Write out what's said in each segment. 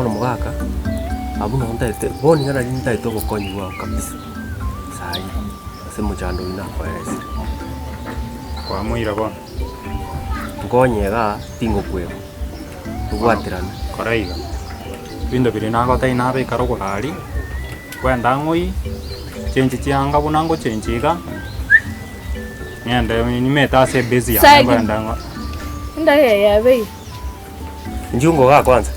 Mugaka abu nontaite boni ngana lintaite obukonyi bwao kabisa sai ase muchando ina kwaelesire kwamwira bono nkonyega tingokwego tugwatirana koraiga bindo biri nagotai nabe karogorari kwenda ng'oi chenji chianga bunango chenjiga nyende nimeta ase busy ya kwenda ngo ndaye yabe njungo ga kwanza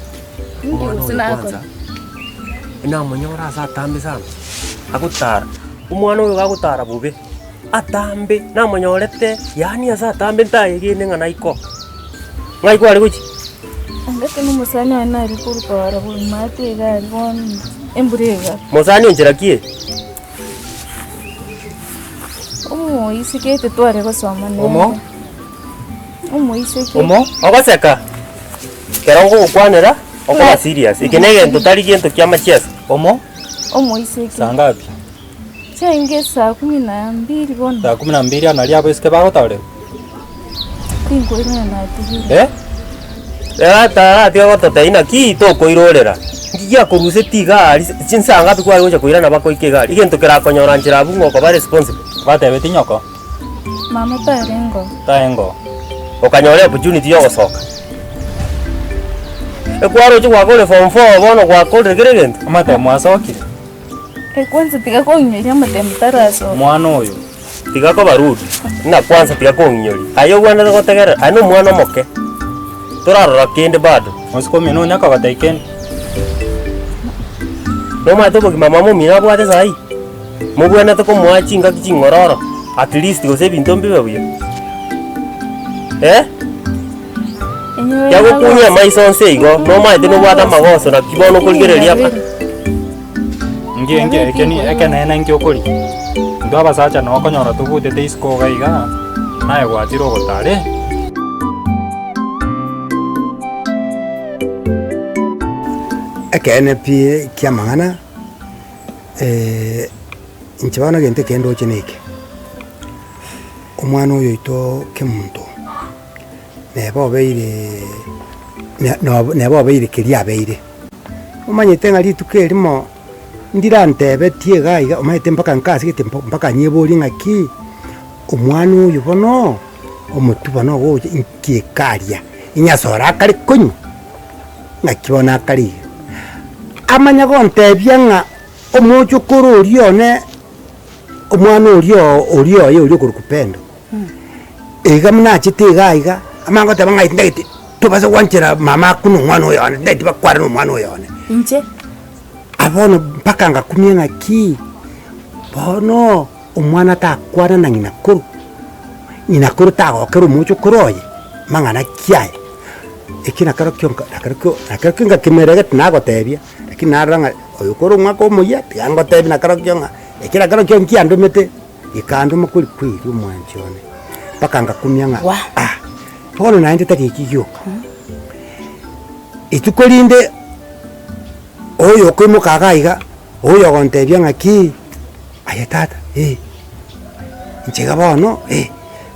kwanza ina munyora asa tambi sana akutara umwana uyo gagutara bube atambe na munyorete yani asa tambe ntaye gine ngana iko ngaiko ari guchi ngate no musanya na ri kurutwara buri mate ga bon emburega musanya njira kie omo isikete tware gusoma ne omo isikete omo agaseka kerongo gukwanira okola serious ikenege ntotari gento kya machesa omo isikete sangapi chenge saa 12 bona saa 12 anali abo isike bagotare tingo ina na tigire ata tiga gotota ina ki to koirorera ngiya kuruse tigari chinsanga bikwari gocha koira na bako ikegari igento kera konyora njira bungo ko ba responsible batebe tinyoko mama taengo okanyore opportunity yo gosoka ekwaro chwa kole form 4 bono kwa kole geregento amate mwasokire kwanza tiga konyoria matemtaraso mwana oyo tiga ko barudi na kwanza tiga konyoria ayo gwana gotegera ano mwana moke turarora kende bado musiko mino nyaka bataikeni no mato boki mama mo mina bwate sai mo bwana to ko mwachinga kichingororo at least go se binto mbibe buya ya go kunya maiso nseigo no maite no bwata magoso na kibono kuligereria pa ngienge ekene ngi okori ndo abasacha no konyora tubute teisiko gaiga naye gwatiro gotare ekene pi kia mangana nchibana gente kendo cheneke omwana oyo ito kemuntu nebo beire keria beire omanyete ngari tukerimo ndira ntebe tie gaiga omaite mpaka nkasi gite mpaka nyebori ngaki omwana oyo bono omutuba no goje nkikaria inyasora kali kunyu ngakibona kali amanya gontebia nga omojo kororione omwana orio yo kurukupendo ega mna chite gaiga amango tabanga itindagiti tubaza wanchira mama kuno mwana oyo ndeti bakwara no mwana oyo nje abono mpaka ngakumye ngaki bono omwana takwana na nyina kuru tagokera omojo koroye mangana kiaye ekina karo kyonka nakaro ngakimerege tinagotebia lakini naranga oyo koro mwako omoya tiangotebia nakaro kyonga ekira karo kyonki andomete ikando makuri kwiri omwanchone mpaka ngakumya nga bono naende takikigyoka itukolinde oyo kwimuka gaiga oyo gontebia ngaki aye tata nchega bono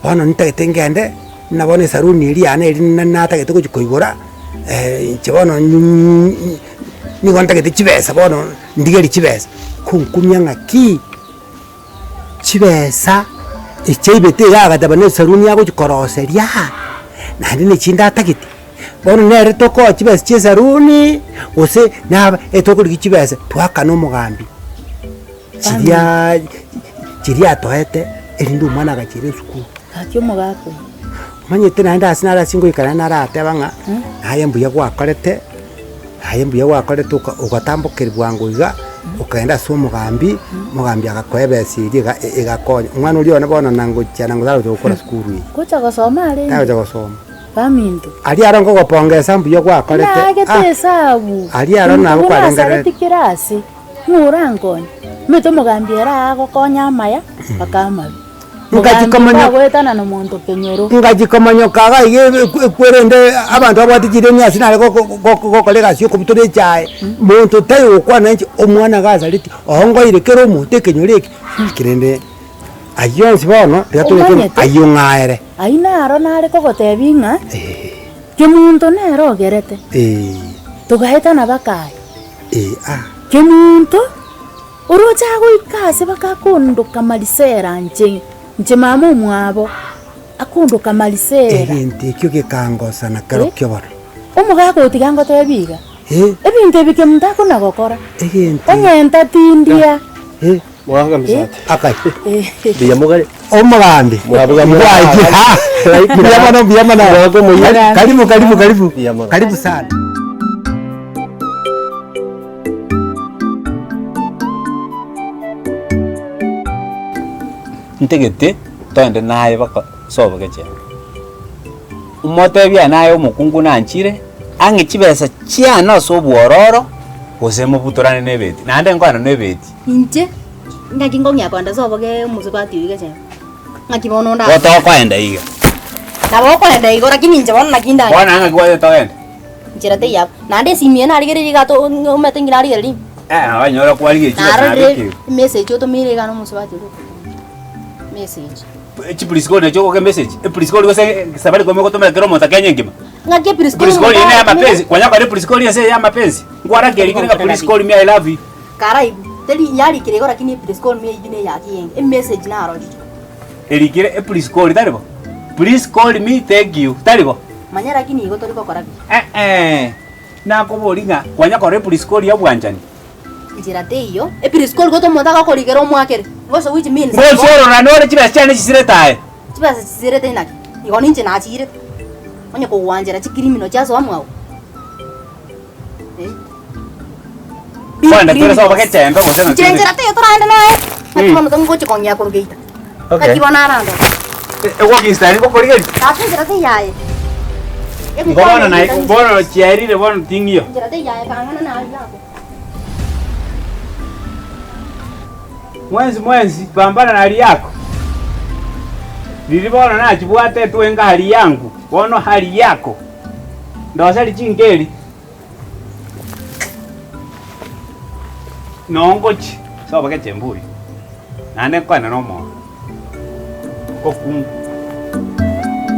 bono nitagete ngende nabone saruni iri ane iri natagete kuchikoigora nchibono nigontagete chibesa bono ndigeri chibesa kunkumya ngaki chibesa icheibete yagataba ne saruni yago chikoroseria nandi nechinda tagete bono nere toko chibesa che saruni ose naba etokuri chibesa twaka no mugambi chiria toete erindu mwana gachire sukuru akyo mugako manyete naenda asinara singo ikana narateba nga naye mbuya gwakorete ugatambukira bwangu iga ukaenda so mugambi agakwebesirie igakonya umwana uri ona bona nango cyana ngo zaro gukora sukuru kucha gosoma ari nawe gosoma bamindu ari arongo gopongesa mbuya gwakorete agete sabu ari arona gukwarengera tikirasi murangoni meto mugambi era agokonya maya bakamabi ngachikomanyo gwetana na muntu kenyoro ngachikomanyo kaga ige kwerende abantu abwatikire nyasi nale gokole gasi okubutura echae muntu tayo okwana nchi omwana gaza liti ongoire kero omuntu ekenyoreki kirende ayonsi bono yatuleke ayungaere aina aro nare kogotebi ng'a kemuntu nero ogerete tugaetana bakai kemuntu urocha goikase bakakunduka malisera nche mama omwabo akunduka malisera egente ekio gekangosana karo kiobora omugaga otigango tebiga ebintu ebike muntu akona gokora egente onyenta tindia Mwaga msate. akai Biya mugari. omugambi Mwabuga mugari. biyamana karibu Biyamana. karibu sana ntegete toende naye baka soba geche umotebia naye omukungu nanchire ange chibesa chiana so bwororo osemo butorane nebeti nande ngwana nebeti inche ngaki ngongya kwanda soboge musubati uige ngaki bono nda goto kwaenda iga nabo kwenda igo lakini inche bono nakinda bwana anga kwaje toende njira te yap nande simie na rigeri gato umetingira rigeri abanyora kwali nare message otomire gano musubati message police call necho ke message police call gose sabari komeko tomera kero monta kenya ngima ngaki police call ine ya mapenzi kwanya kwa police call yese ya mapenzi ngwara keri kinga police call me I love you karai teli yari kirego lakini police call me ine yaki yenge message na aro erikire police call taribo please call me thank you taribo manyara kini igo tori kokora na koboringa kwanya kwa police call ya bwanjani njira te iyo police call goto monta ko korigero mwakere ngoso which means ngosoro na nore chiba cyane chisire tae chiba chisire te naki igo ninche na chire onye ko wanjira chikirimino chaso amwao kwanda tore soba ketembe gose na njira te yotora nae akibona tongo chikonya ko geita akibona aranda ego kistani ko korigeri njira te yae ngona na bono chiarire bono tingio njira te yae kangana na yako mwenzi pambana na hali yako nilibona nachibwate twenga hali yangu bono hali yako ndosali chingeli nongochi soba kechemburi nande kwana nomo kokungu